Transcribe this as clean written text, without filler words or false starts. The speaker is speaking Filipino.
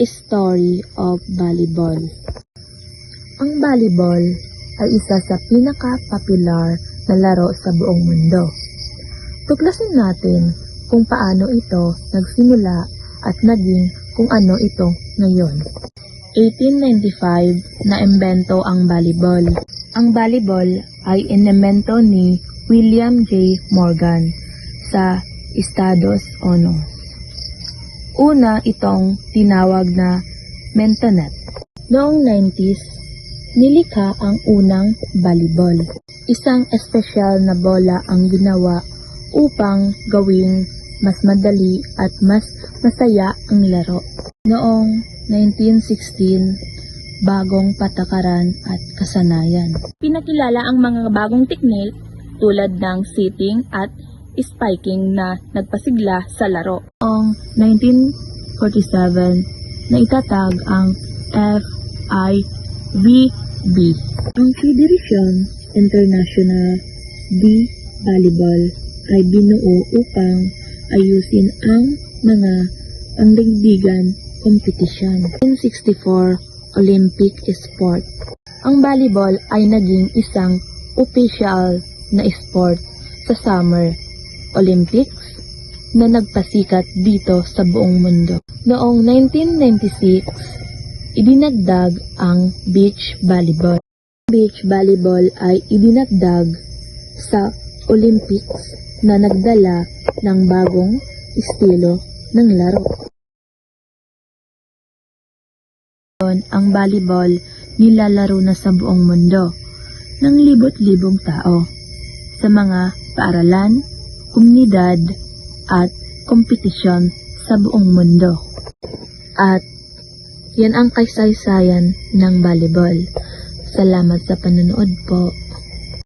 Story of Volleyball. Ang volleyball ay isa sa pinaka-popular na laro sa buong mundo. Tuklasin natin kung paano ito nagsimula at naging kung ano ito ngayon. 1895 na imbento ang volleyball. Ang volleyball ay inimbento ni William J. Morgan sa Estados Unidos. Una itong tinawag na mentonet. Noong 90s, nilikha ang unang volleyball. Isang espesyal na bola ang ginawa upang gawing mas madali at mas masaya ang laro. Noong 1916, bagong patakaran at kasanayan. Pinakilala ang mga bagong teknik tulad ng sitting at spiking na nagpasigla sa laro. Noong 1947, naitatag ang FIVB. Ang Federation International de Volleyball ay binuo upang ayusin ang mga pangdaigdigan kompetisyon. 1964 Olympic sport. Ang volleyball ay naging isang official na sport sa Summer Olympics na nagpasikat dito sa buong mundo. Noong 1996, idinagdag ang beach volleyball. Beach volleyball ay idinagdag sa Olympics na nagdala ng bagong estilo ng laro. Ang volleyball nilalaro na sa buong mundo ng libot-libong tao sa mga paaralan, komunidad at kompetisyon sa buong mundo. At yan ang kasaysayan ng volleyball. Salamat sa panonood po.